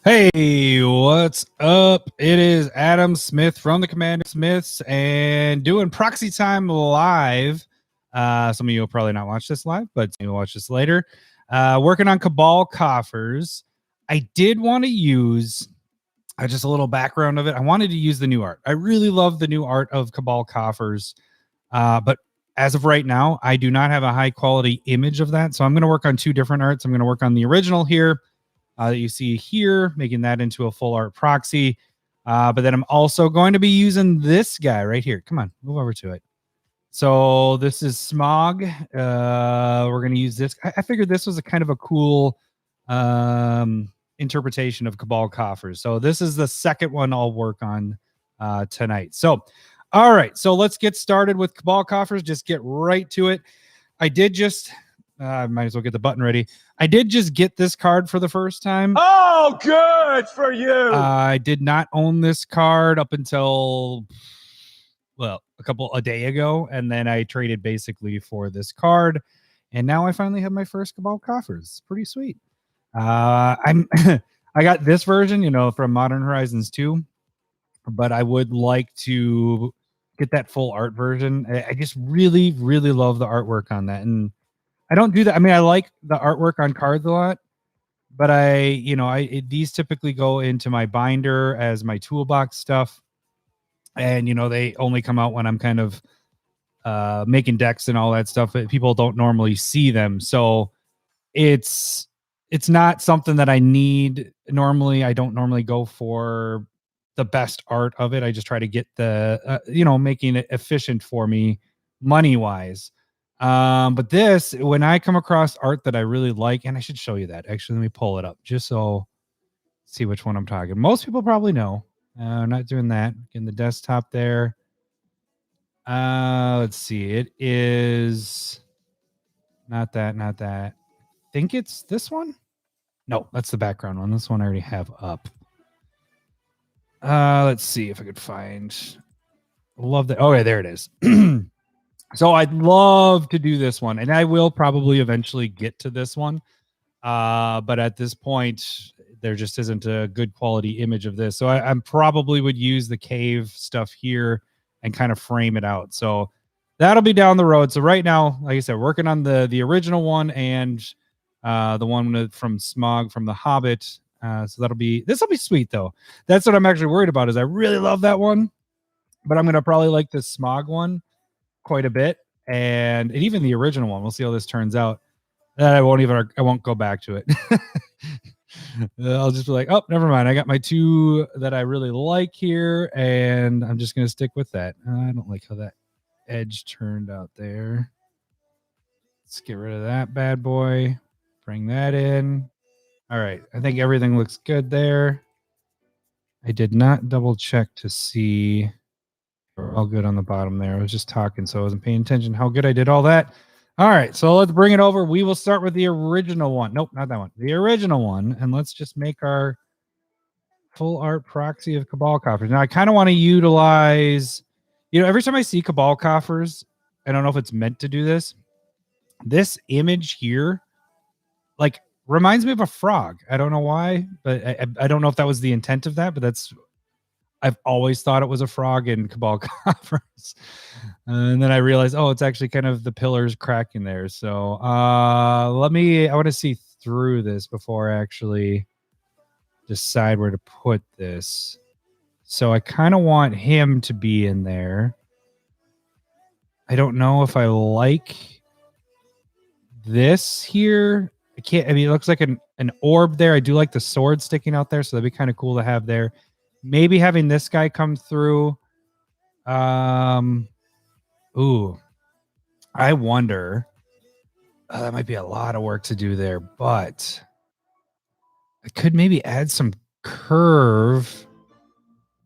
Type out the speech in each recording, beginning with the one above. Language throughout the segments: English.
Hey, what's up? It is Adam Smith from the CommanderSmiths and doing Proxy Time live. Some of you will probably not watch this live, but you'll watch this later. Working on Cabal Coffers. I did want to use just a little background of it. I wanted to use the new art. I really love the new art of Cabal Coffers, but as of right now, I do not have a high quality image of that. So I'm going to work on two different arts. I'm going to work on the original here. That you see here, making that into a full art proxy. But then I'm also going to be using this guy right here. Come on, move over to it. So this is Smaug. We're going to use this. I figured this was a kind of a cool interpretation of Cabal Coffers. So this is the second one I'll work on tonight. So, all right. So let's get started with Cabal Coffers. Just get right to it. I did just... I might as well get the button ready. I did just get this card for the first time. Oh, good for you. I did not own this card up until, well, a day ago. And then I traded basically for this card. And now I finally have my first Cabal Coffers. Pretty sweet. I got this version, from Modern Horizons 2. But I would like to get that full art version. I just really, really love the artwork on that. And I don't do that. I mean, I like the artwork on cards a lot, but these typically go into my binder as my toolbox stuff. And, they only come out when I'm kind of making decks and all that stuff. But people don't normally see them. So it's not something that I need. Normally, I don't normally go for the best art of it. I just try to get the, making it efficient for me money-wise. But this, when I come across art that I really like, and I should show you that. Actually, let me pull it up just so see which one I'm talking. Most people probably know. I'm not doing that. In the desktop there. Let's see. It is not that. I think it's this one. No, that's the background one. This one I already have up. Let's see if I could find. Love that. Oh, yeah, there it is. So I'd love to do this one, and I will probably eventually get to this one. But at this point, there just isn't a good quality image of this. So I probably would use the cave stuff here and kind of frame it out. So that'll be down the road. So right now, like I said, working on the original one and the one from Smaug from The Hobbit. So this will be sweet though. That's what I'm actually worried about is I really love that one, but I'm going to probably like this Smaug one quite a bit, and even the original one. We'll see how this turns out. I won't go back to it. I'll just be like, oh, never mind. I got my two that I really like here, and I'm just gonna stick with that. I don't like how that edge turned out there. Let's get rid of that bad boy. Bring that in. All right, I think everything looks good there. I did not double check to see. All good on the bottom there. I was just talking, so I wasn't paying attention how good I did all that. All right, so let's bring it over. We will start with the original one. Nope, not that one. The original one, and let's just make our full art proxy of Cabal Coffers. Now, I kind of want to utilize, every time I see Cabal Coffers, I don't know if it's meant to do this. This image here, reminds me of a frog. I don't know why, but I don't know if that was the intent of that, but I've always thought it was a frog in Cabal Coffers. And then I realized, it's actually kind of the pillars cracking there. So I want to see through this before I actually decide where to put this. So I kind of want him to be in there. I don't know if I like this here. It looks like an orb there. I do like the sword sticking out there. So that'd be kind of cool to have there. Maybe having this guy come through. Ooh, I wonder. That might be a lot of work to do there, but I could maybe add some curve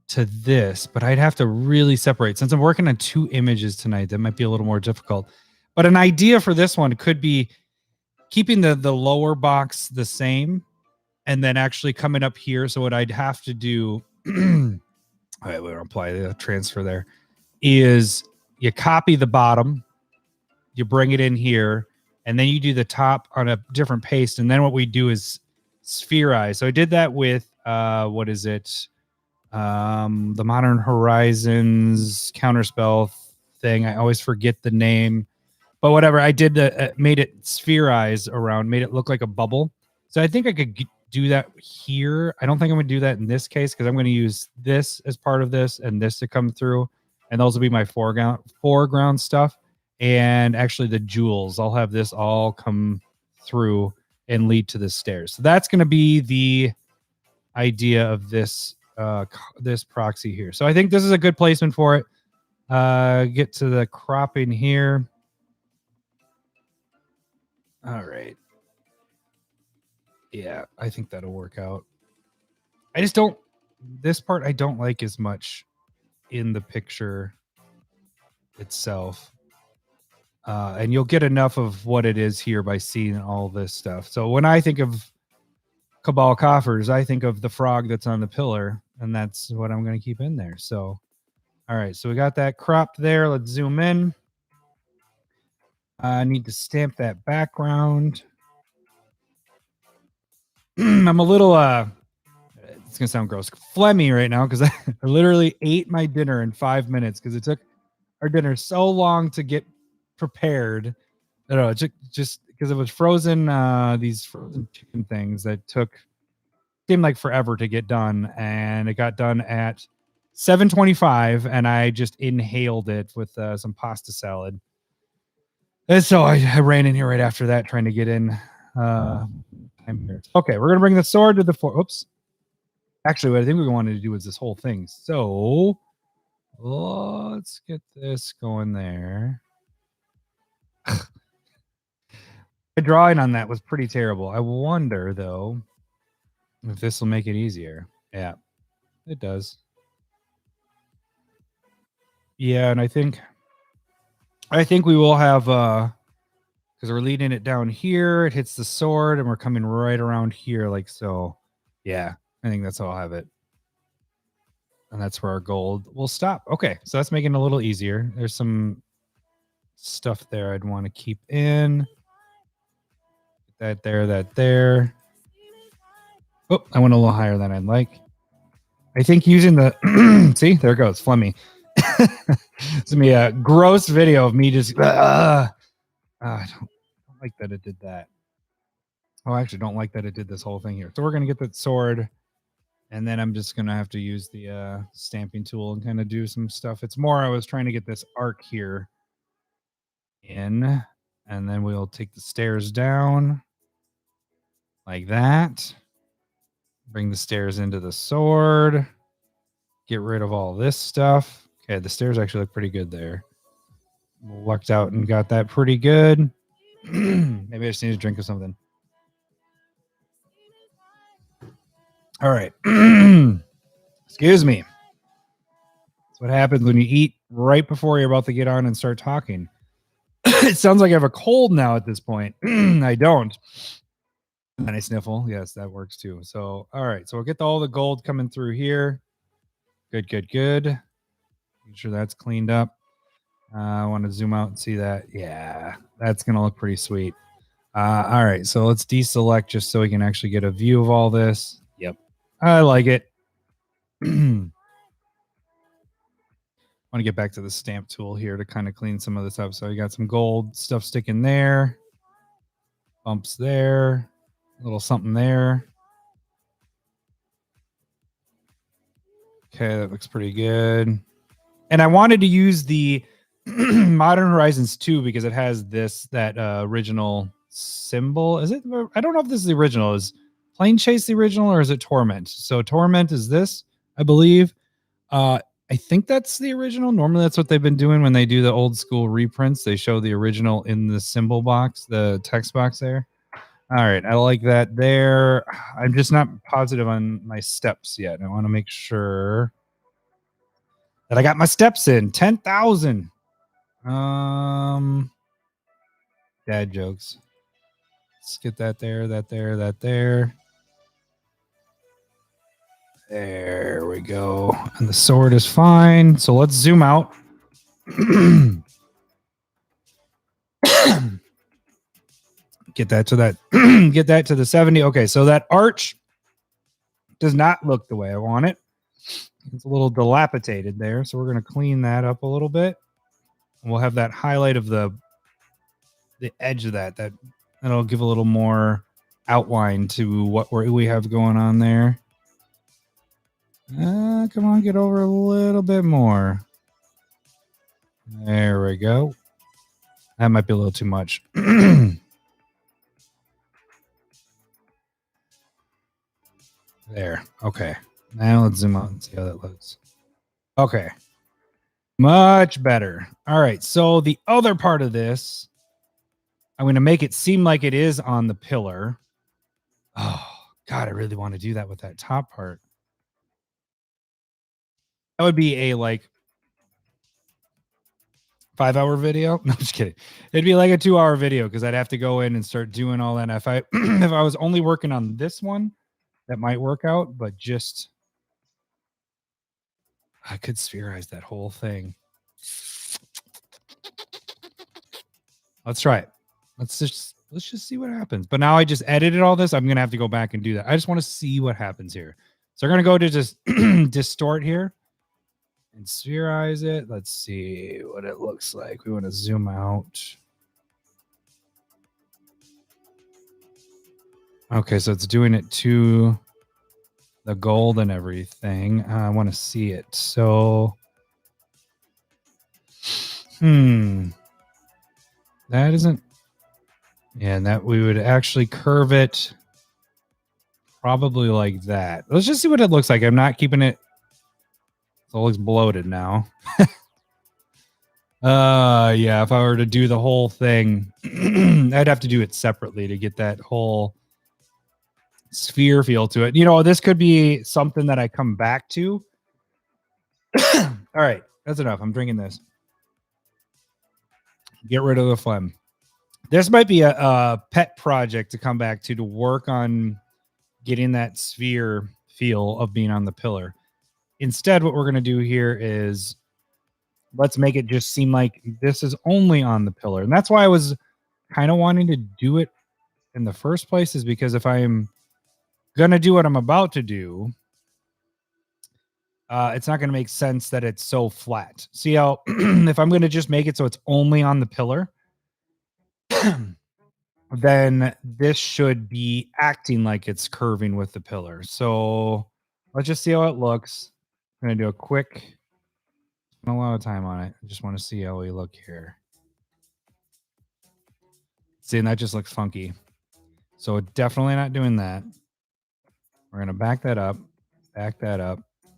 to this, but I'd have to really separate. Since I'm working on two images tonight, that might be a little more difficult. But an idea for this one could be keeping the lower box the same and then actually coming up here. So what I'd have to do... all right, we don't apply the transfer there, is you copy the bottom, you bring it in here, and then you do the top on a different paste. And then what we do is spherize. So I did that with what is it? The Modern Horizons counterspell thing. I always forget the name, but whatever. I did made it spherize around, made it look like a bubble. So I think I could do that here. I don't think I'm going to do that in this case because I'm going to use this as part of this and this to come through, and those will be my foreground stuff. And actually, the jewels, I'll have this all come through and lead to the stairs. So that's going to be the idea of this this proxy here. So I think this is a good placement for it. Get to the cropping here. All right. Yeah, I think that'll work out. I just don't, this part I don't like as much in the picture itself. And you'll get enough of what it is here by seeing all this stuff. So when I think of Cabal Coffers, I think of the frog that's on the pillar, and that's what I'm going to keep in there. So, all right, so we got that cropped there. Let's zoom in. I need to stamp that background. I'm a little, it's going to sound gross, phlegmy right now because I literally ate my dinner in 5 minutes because it took our dinner so long to get prepared. I don't know, just because it was frozen, these frozen chicken things that seemed like forever to get done, and it got done at 7:25, and I just inhaled it with some pasta salad. And so I ran in here right after that, trying to get in. I'm here. Okay, we're gonna bring the sword to the floor. Oops. Actually, what I think we wanted to do was this whole thing. So let's get this going there. The drawing on that was pretty terrible. I wonder though if this will make it easier. Yeah, it does. Yeah, and I think we will have because we're leading it down here, it hits the sword, and we're coming right around here like so. Yeah, I think that's how I'll have it. And that's where our gold will stop. Okay, so that's making it a little easier. There's some stuff there I'd want to keep in. That there. Oh, I went a little higher than I'd like. I think using the see, there it goes, phlegmy. It's gonna be a gross video of me just I don't like that it did that. Oh, I actually don't like that it did this whole thing here. So we're gonna get that sword, and then I'm just gonna have to use the stamping tool and kind of do some stuff. It's more I was trying to get this arc here in, and then we'll take the stairs down like that. Bring the stairs into the sword. Get rid of all this stuff. Okay, the stairs actually look pretty good there. Lucked out and got that pretty good. Maybe I just need a drink of something. All right. Excuse me. That's what happens when you eat right before you're about to get on and start talking. It sounds like I have a cold now at this point. I don't. And I sniffle. Yes, that works too. So, all right. So we'll get all the gold coming through here. Good, good, good. Make sure that's cleaned up. I want to zoom out and see that. Yeah, that's going to look pretty sweet. All right. So let's deselect just so we can actually get a view of all this. Yep. I like it. I want to get back to the stamp tool here to kind of clean some of this up. So you got some gold stuff sticking there. Bumps there. A little something there. Okay, that looks pretty good. And I wanted to use the Modern Horizons 2 because it has that original symbol. Is it? I don't know if this is the original. Is Plane Chase the original or is it Torment? So Torment is this, I believe. I think that's the original. Normally that's what they've been doing when they do the old school reprints. They show the original in the symbol box, the text box there. All right, I like that there. I'm just not positive on my steps yet. I want to make sure that I got my steps in. 10,000. Dad jokes. Let's get that there, that there, that there. There we go. And the sword is fine. So let's zoom out. Get that to that. Get that to the 70. Okay, so that arch Does not look the way I want it. It's a little dilapidated there, so we're going to clean that up a little bit. And we'll have that highlight of the edge of that'll give a little more outline to what we have going on there. Come on, get over a little bit more. There we go. That might be a little too much. There. Okay. Now let's zoom out and see how that looks. Okay. Much better. All right. So the other part of this, I'm going to make it seem like it is on the pillar. Oh, God, I really want to do that with that top part. That would be a 5-hour video. No, I'm just kidding. It'd be like a 2-hour video because I'd have to go in and start doing all that. If I was only working on this one, that might work out, but just I could spherize that whole thing. Let's try it. Let's just see what happens. But now I just edited all this. I'm gonna have to go back and do that. I just want to see what happens here. So we're gonna go to just distort here and spherize it. Let's see what it looks like. We want to zoom out. Okay, so it's doing it to the gold and everything. I want to see it. So, that isn't. Yeah, and that we would actually curve it probably like that. Let's just see what it looks like. I'm not keeping it. So it looks bloated now. Yeah, if I were to do the whole thing, I'd have to do it separately to get that whole sphere feel to it. You know, this could be something that I come back to. All right, that's enough. I'm drinking this. Get rid of the phlegm. This might be a pet project to come back to work on getting that sphere feel of being on the pillar. Instead, what we're going to do here is let's make it just seem like this is only on the pillar. And that's why I was kind of wanting to do it in the first place, is because if I'm going to do what I'm about to do, it's not going to make sense that it's so flat. See how if I'm going to just make it so it's only on the pillar, then this should be acting like it's curving with the pillar. So let's just see how it looks. I'm going to do a quick, spend a lot of time on it. I just want to see how we look here. See, and that just looks funky. So definitely not doing that. We're going to back that up.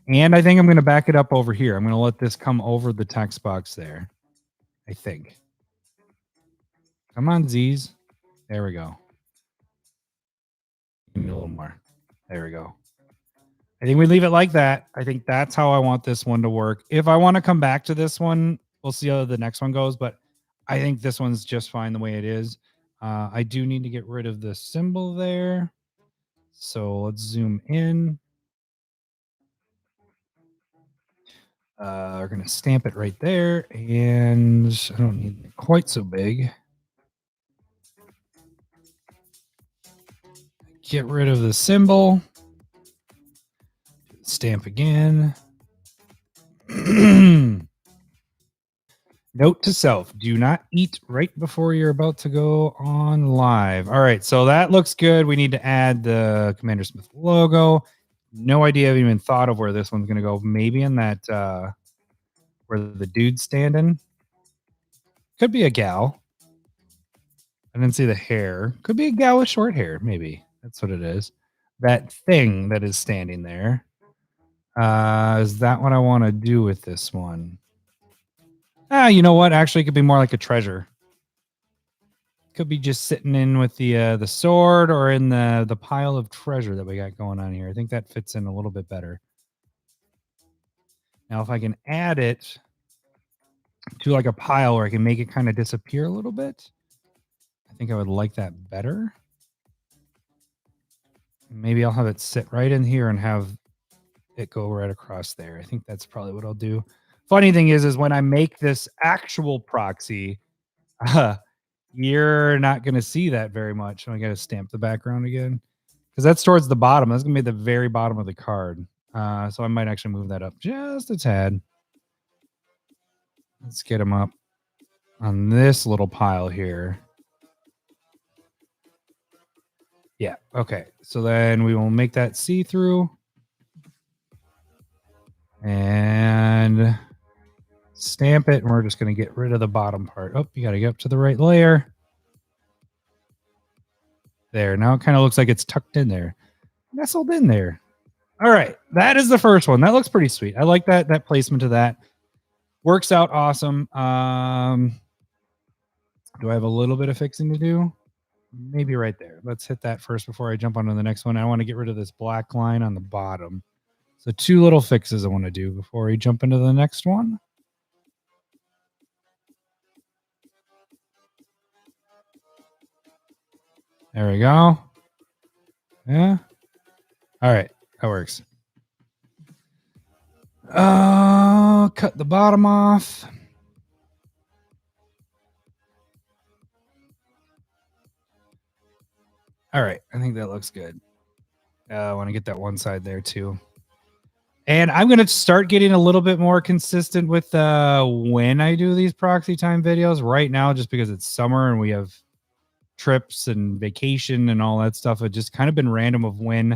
And I think I'm going to back it up over here. I'm going to let this come over the text box there. I think. Come on, Z's. There we go. Give me a little more. There we go. I think we leave it like that. I think that's how I want this one to work. If I want to come back to this one, we'll see how the next one goes. But I think this one's just fine the way it is. I do need to get rid of the symbol there. So let's zoom in. We're going to stamp it right there. And I don't need it quite so big. Get rid of the symbol. Stamp again. Note to self, do not eat right before you're about to go on live. All right, so that looks good. We need to add the CommanderSmith logo. No idea I've even thought of where this one's going to go. Maybe in that where the dude's standing. Could be a gal. I didn't see the hair. Could be a gal with short hair, maybe. That's what it is. That thing that is standing there. Is that what I want to do with this one? You know what? Actually, it could be more like a treasure. Could be just sitting in with the sword or in the pile of treasure that we got going on here. I think that fits in a little bit better. Now, if I can add it to like a pile where I can make it kind of disappear a little bit, I think I would like that better. Maybe I'll have it sit right in here and have it go right across there. I think that's probably what I'll do. Funny thing is when I make this actual proxy, you're not going to see that very much. So I got to stamp the background again. because that's towards the bottom. That's gonna be the very bottom of the card. So I might actually move that up just a tad. Let's get him up on this little pile here. Yeah, okay. So then we will make that see-through. And stamp it, and we're just going to get rid of the bottom part. Oh, you got to get up to the right layer. There. Now it kind of looks like it's tucked in there. Nestled in there. All right. That is the first one. That looks pretty sweet. I like that placement of that. Works out awesome. Do I have a little bit of fixing to do? Maybe right there. Let's hit that first before I jump on to the next one. I want to get rid of this black line on the bottom. So 2 little fixes I want to do before we jump into the next one. There we go. Yeah. All right. That works. Cut the bottom off. All right. I think that looks good. I want to get that one side there too. And I'm going to start getting a little bit more consistent with when I do these proxy time videos right now, just because it's summer and we have trips and vacation and all that stuff. It just kind of been random of when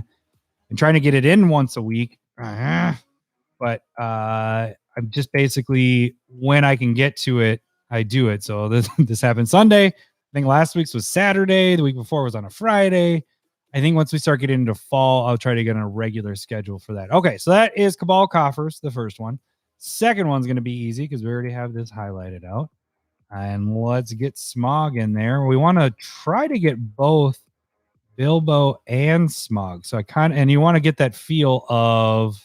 I'm trying to get it in once a week. But I'm just basically, when I can get to it, I do it. So this happened Sunday. I think last week's was Saturday. The week before was on a Friday. I think once we start getting into fall, I'll try to get on a regular schedule for that. Okay, so that is Cabal Coffers, the first one. Second one's going to be easy because we already have this highlighted out. And let's get Smaug in there. We want to try to get both Bilbo and Smaug. So and you want to get that feel of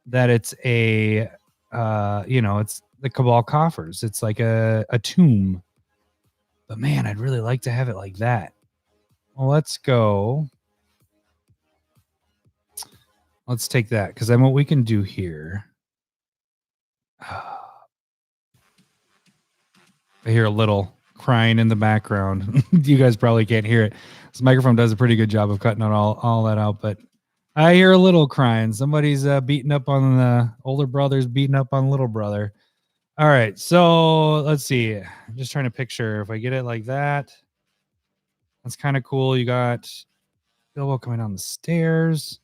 that it's a, it's the Cabal Coffers. It's like a tomb. But man, I'd really like to have it like that. Well, let's go. Let's take that, because then what we can do here. I hear a little crying in the background. You guys probably can't hear it. This microphone does a pretty good job of cutting out all that out, but I hear a little crying. Somebody's beating up on the older brother's beating up on little brother. All right, so let's see. I'm just trying to picture if I get it like that. That's kind of cool. You got Bilbo coming down the stairs.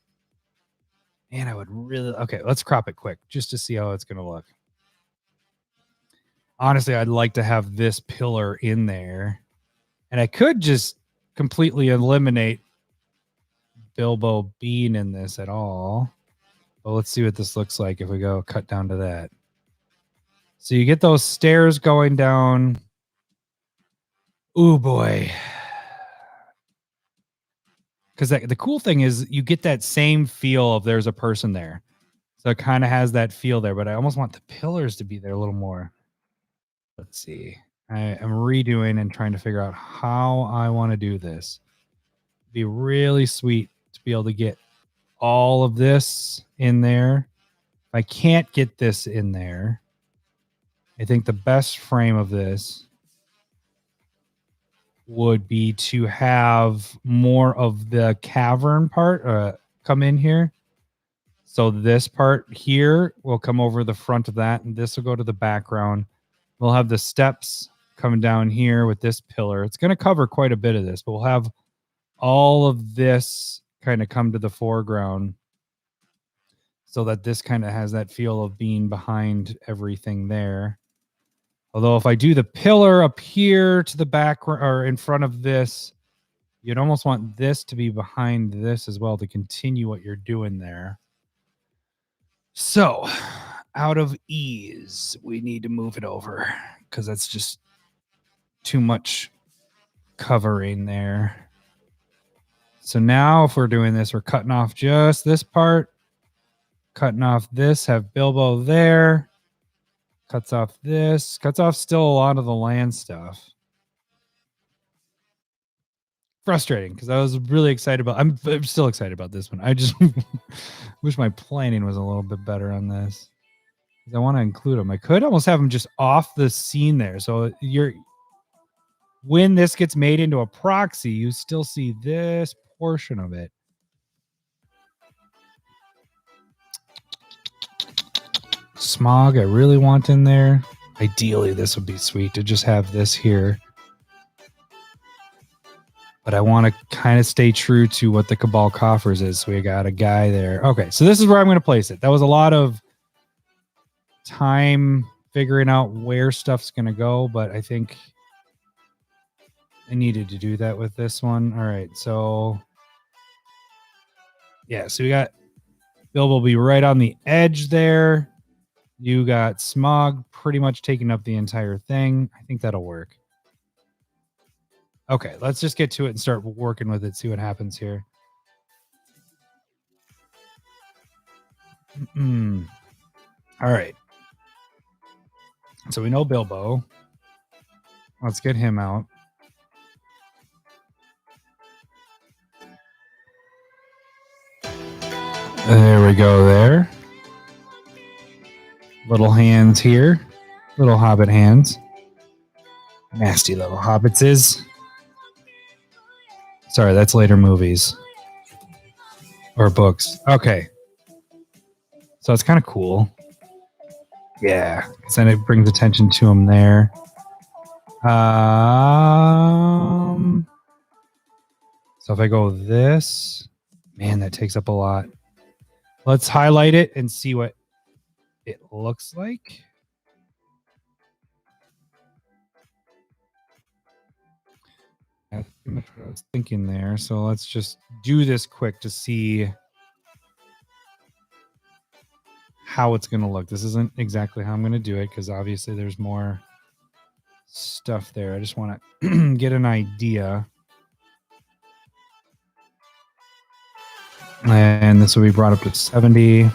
Man, I would really... Okay, let's crop it quick just to see how it's going to look. Honestly, I'd like to have this pillar in there. And I could just completely eliminate Bilbo being in this at all. But let's see what this looks like if we go cut down to that. So you get those stairs going down. Ooh, boy. Because the cool thing is you get that same feel of there's a person there. So it kind of has that feel there, but I almost want the pillars to be there a little more. Let's see. I am redoing and trying to figure out how I want to do this. It'd be really sweet to be able to get all of this in there. If I can't get this in there, I think the best frame of this would be to have more of the cavern part come in here. So this part here will come over the front of that, and this will go to the background. We'll have the steps coming down here with this pillar. It's going to cover quite a bit of this, but we'll have all of this kind of come to the foreground so that this kind of has that feel of being behind everything there. Although if I do the pillar up here to the background or in front of this, you'd almost want this to be behind this as well to continue what you're doing there. So out of ease, we need to move it over because that's just too much covering there. So now if we're doing this, we're cutting off just this part, cutting off this, have Bilbo there, cuts off this, cuts off still a lot of the land stuff. Frustrating because I was really excited about, I'm still excited about this one. I just wish my planning was a little bit better on this. I want to include them. I could almost have them just off the scene there. So when this gets made into a proxy, you still see this portion of it. Smaug, I really want in there. Ideally, this would be sweet to just have this here. But I want to kind of stay true to what the Cabal Coffers is. So we got a guy there. Okay, so this is where I'm going to place it. That was a lot of time figuring out where stuff's going to go, but I think I needed to do that with this one. All right, so yeah, so we got Bill will be right on the edge there. You got Smaug pretty much taking up the entire thing. I think that'll work. Okay, let's just get to it and start working with it, see what happens here. All right. So we know Bilbo. Let's get him out. There we go there. Little hands here. Little hobbit hands. Nasty little hobbitses. Sorry, that's later movies. Or books. Okay. So it's kind of cool. Yeah, because then it brings attention to him there. So if I go this, man, that takes up a lot. Let's highlight it and see what it looks like. That's pretty much what I was thinking there. So let's just do this quick to see how it's going to look. This isn't exactly how I'm going to do it because obviously there's more stuff there. I just want to get an idea. And this will be brought up to 70.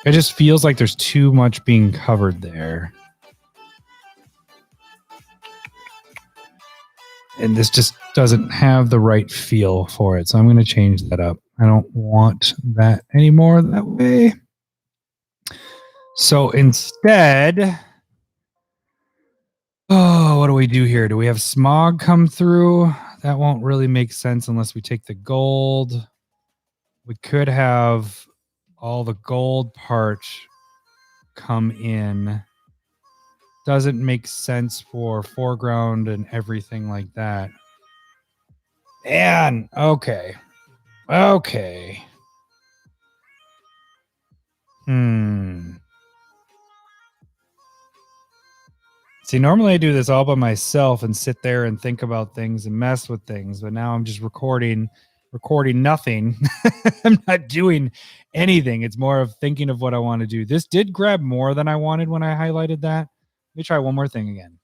It just feels like there's too much being covered there. And this just doesn't have the right feel for it. So I'm going to change that up. I don't want that anymore that way. So instead, oh, what do we do here? Do we have Smaug come through? That won't really make sense unless we take the gold. We could have all the gold part come in. Doesn't make sense for foreground and everything like that. Man, okay. Okay. See, normally I do this all by myself and sit there and think about things and mess with things, but now I'm just recording nothing. I'm not doing anything. It's more of thinking of what I want to do. This did grab more than I wanted when I highlighted that. Let me try one more thing again.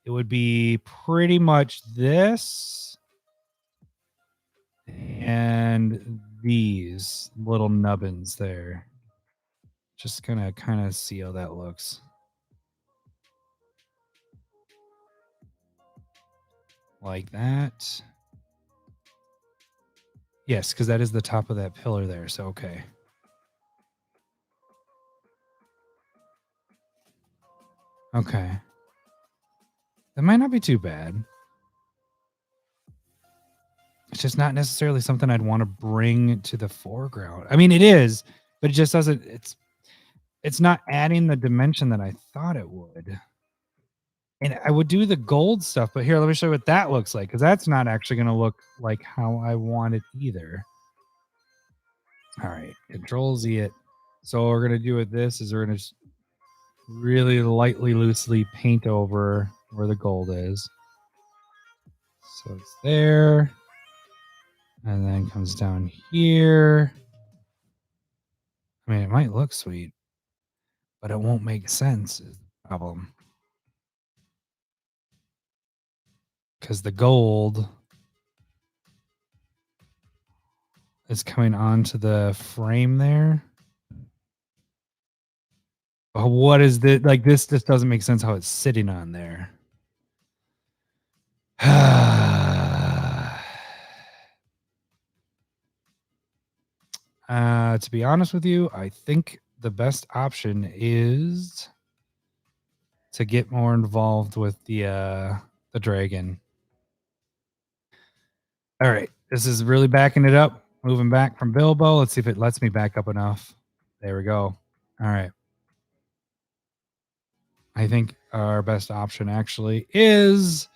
It would be pretty much this and these little nubbins there. Just gonna kind of see how that looks. Like that. Yes, because that is the top of that pillar there. So, okay. Okay. That might not be too bad. It's just not necessarily something I'd want to bring to the foreground. I mean, it is, but it just doesn't, it's not adding the dimension that I thought it would. And I would do the gold stuff, but here, let me show you what that looks like, because that's not actually going to look like how I want it either. All right, Control Z it. So what we're going to do with this is we're going to just really lightly, loosely paint over where the gold is. So it's there. And then comes down here. I mean, it might look sweet, but it won't make sense is the problem. Because the gold is coming onto the frame there. But what is this? Like, this just doesn't make sense how it's sitting on there. To be honest with you, I think the best option is to get more involved with the dragon. All right, this is really backing it up. Moving back from Bilbo. Let's see if it lets me back up enough. There we go. All right. I think our best option actually is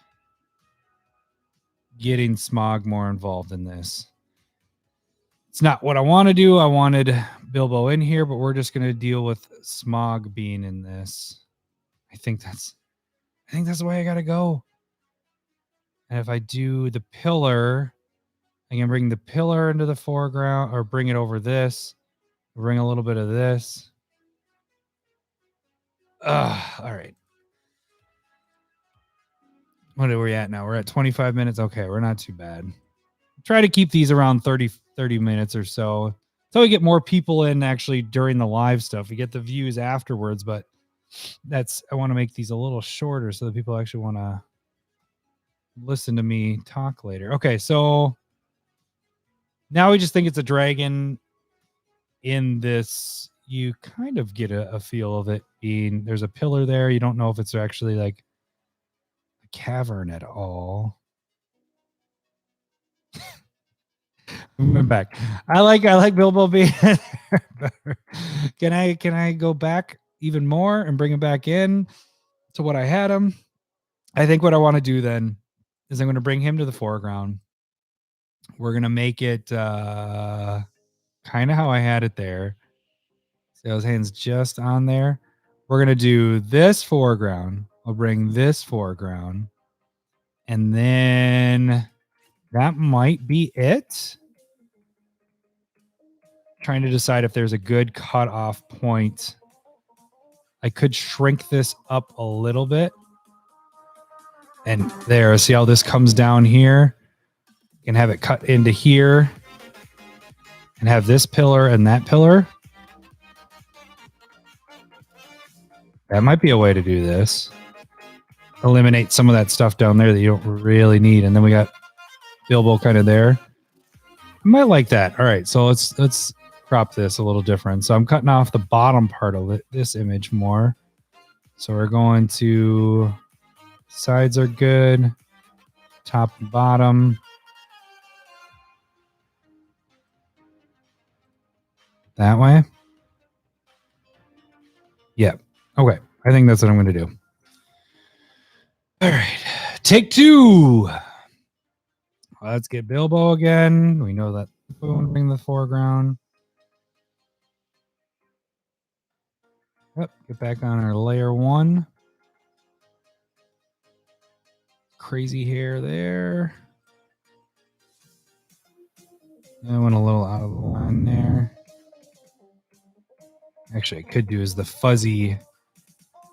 getting Smaug more involved in this. It's not what I want to do. I wanted Bilbo in here, but we're just going to deal with Smaug being in this. I think that's the way I got to go. And if I do the pillar, I can bring the pillar into the foreground or bring it over this. Bring a little bit of this. All right. What are we at now? We're at 25 minutes. Okay, we're not too bad. Try to keep these around 30 minutes or so. So we get more people in actually during the live stuff. We get the views afterwards, but I want to make these a little shorter so that people actually want to listen to me talk later. Okay, so now we just think it's a dragon in this. You kind of get a feel of it being, there's a pillar there. You don't know if it's actually like a cavern at all. I'm back. I like Bilbo being there. Can I go back even more and bring him back in to what I had him? I think what I want to do then is I'm going to bring him to the foreground. We're going to make it kind of how I had it there. See those hands just on there. We're going to do this foreground. I'll bring this foreground. And then that might be it. Trying to decide if there's a good cutoff point. I could shrink this up a little bit. And there, see how this comes down here? You can have it cut into here. And have this pillar and that pillar. That might be a way to do this. Eliminate some of that stuff down there that you don't really need. And then we got Bilbo kind of there. I might like that. All right, so let's crop this a little different. So I'm cutting off the bottom part of it, this image more. So we're going to, sides are good, top and bottom. That way. Yep. Okay. I think that's what I'm going to do. All right. Take two. Let's get Bilbo again. We know that. Boom, bring the foreground. Yep. Get back on our layer one. Crazy hair there. I went a little out of the line there. Actually, I could do is the fuzzy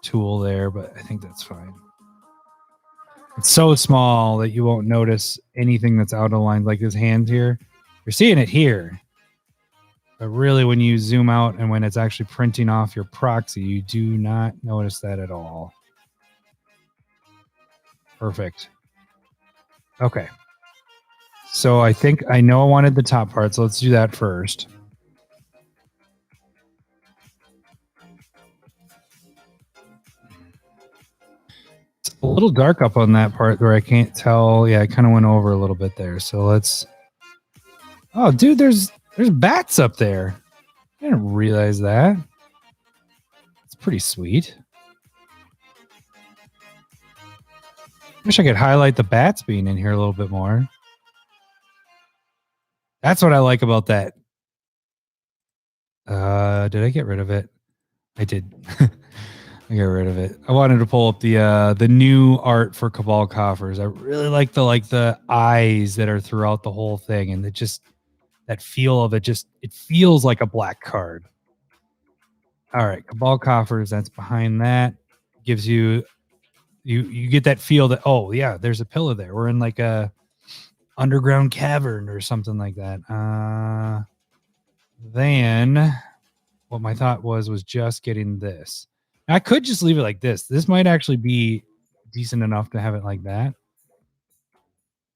tool there, but I think that's fine. It's so small that you won't notice anything that's out of line, like his hand here. You're seeing it here. But really, when you zoom out and when it's actually printing off your proxy, you do not notice that at all. Perfect. Okay. So I think I know I wanted the top part, so let's do that first. It's a little dark up on that part where I can't tell. Yeah, I kind of went over a little bit there. So let's... Oh, dude, there's bats up there. I didn't realize that. It's pretty sweet. Wish I could highlight the bats being in here a little bit more. That's what I like about that. Did I get rid of it? I did. I got rid of it. I wanted to pull up the new art for Cabal Coffers. I really like the eyes that are throughout the whole thing, and it just that feel of it it feels like a black card. All right, Cabal Coffers, that's behind that. Gives you get that feel that, oh yeah, there's a pillar there. We're in like a underground cavern or something like that. Then what my thought was just getting this. I could just leave it like this. This might actually be decent enough to have it like that.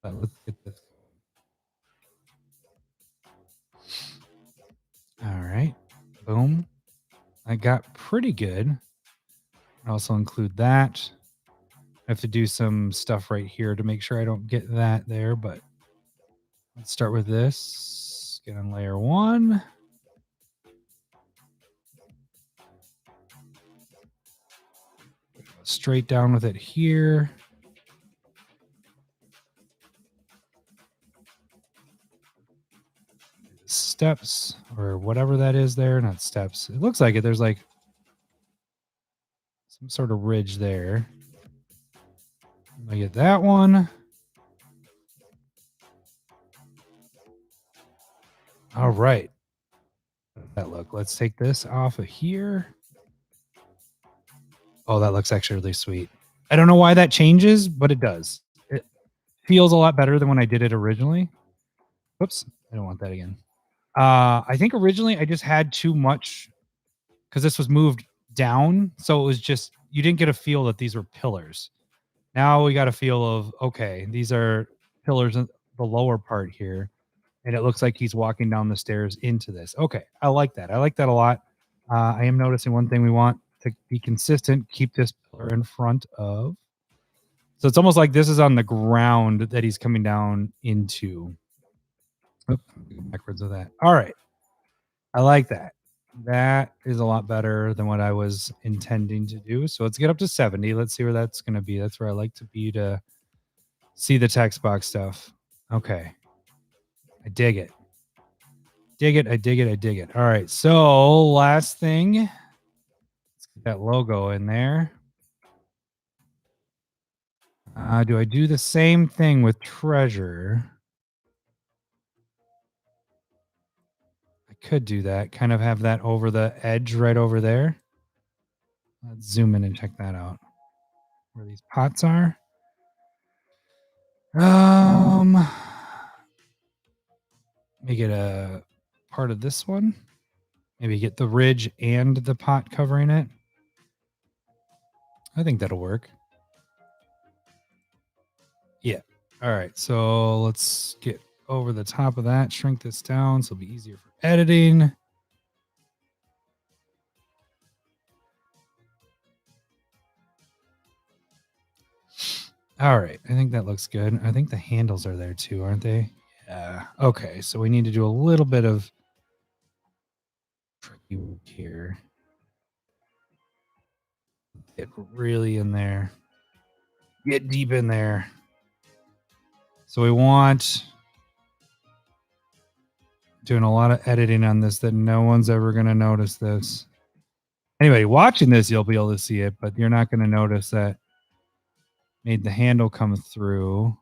But let's get this. All right. Boom. I got pretty good. also include that. I have to do some stuff right here to make sure I don't get that there, but let's start with this. Get on layer 1. Straight down with it here. Steps or whatever that is there. Not steps. It looks like it. There's like some sort of ridge there. I get that one. All right. That look. Let's take this off of here. Oh, that looks actually really sweet. I don't know why that changes, but it does. It feels a lot better than when I did it originally. Whoops. I don't want that again. I think originally I just had too much because this was moved down. So it was just, you didn't get a feel that these were pillars. Now we got a feel of, okay, these are pillars in the lower part here. And it looks like he's walking down the stairs into this. Okay, I like that. I like that a lot. I am noticing one thing we want to be consistent. Keep this pillar in front of. So it's almost like this is on the ground that he's coming down into. Oop, backwards of that. All right. I like that. That is a lot better than what I was intending to do. So let's get up to 70. Let's see where that's going to be. That's where I like to be to see the text box stuff. Okay. I dig it. Dig it. I dig it. I dig it. All right. So last thing. Let's get that logo in there. Do I do the same thing with treasure? I could do that. Kind of have that over the edge right over there. Let's zoom in and check that out. Where these pots are. Make it a part of this one. Maybe get the ridge and the pot covering it. I think that'll work. Yeah. All right. So let's get over the top of that. Shrink this down so it'll be easier for editing. All right. I think that looks good. I think the handles are there too, aren't they? Yeah. Okay. So we need to do a little bit of tricky work here. Get really in there. Get deep in there. So we want doing a lot of editing on this that no one's ever going to notice this. Anybody watching this, you'll be able to see it, but you're not going to notice that made the handle come through.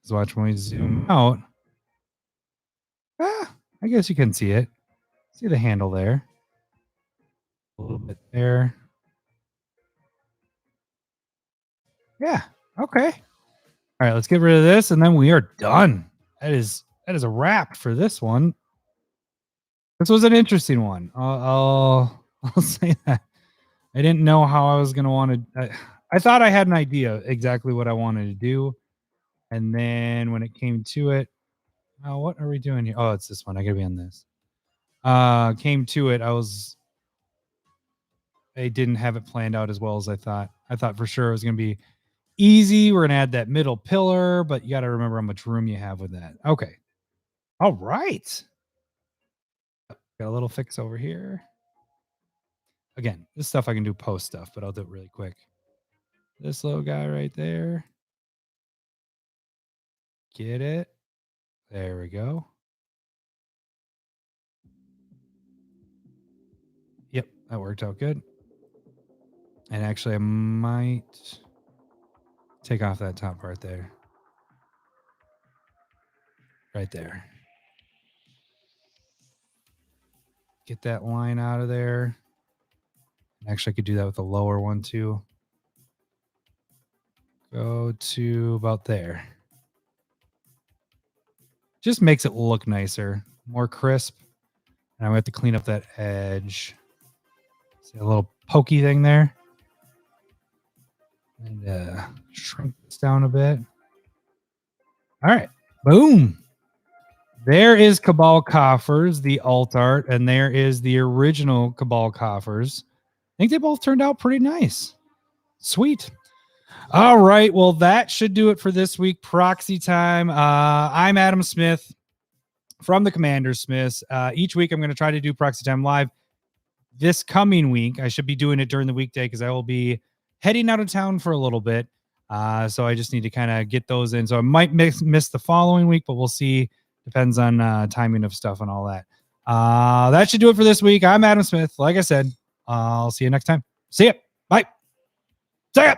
So watch when we zoom out. I guess you can see it. See the handle there. A little bit there. Yeah. Okay. All right. Let's get rid of this, and then we are done. That is a wrap for this one. This was an interesting one. I'll say that. I didn't know how I was going to want to. I thought I had an idea exactly what I wanted to do, and then when it came to it, oh, what are we doing here? Oh, it's this one. I gotta be on this. Came to it, I didn't have it planned out as well as I thought. I thought for sure it was gonna be easy. We're gonna add that middle pillar, but you got to remember how much room you have with that. Okay. All right. Got a little fix over here. Again, this stuff I can do post stuff, but I'll do it really quick. This little guy right there. Get it? There we go. Yep, that worked out good. And actually, I might take off that top part there. Right there. Get that line out of there. Actually, I could do that with the lower one too. Go to about there. Just makes it look nicer, more crisp. And I'm going to have to clean up that edge. See a little pokey thing there? And shrink this down a bit. All right. Boom. There is Cabal Coffers, the alt art, and there is the original Cabal Coffers. think they both turned out pretty nice. Sweet. All right. Well, that should do it for this week. Proxy time. I'm Adam Smith from the CommanderSmiths. Each week I'm going to try to do Proxy time live. This coming week, I should be doing it during the weekday because I will be heading out of town for a little bit. So I just need to kind of get those in. So I might miss the following week, but we'll see. Depends on timing of stuff and all that. That should do it for this week. I'm Adam Smith. Like I said, I'll see you next time. See ya. Bye. See ya.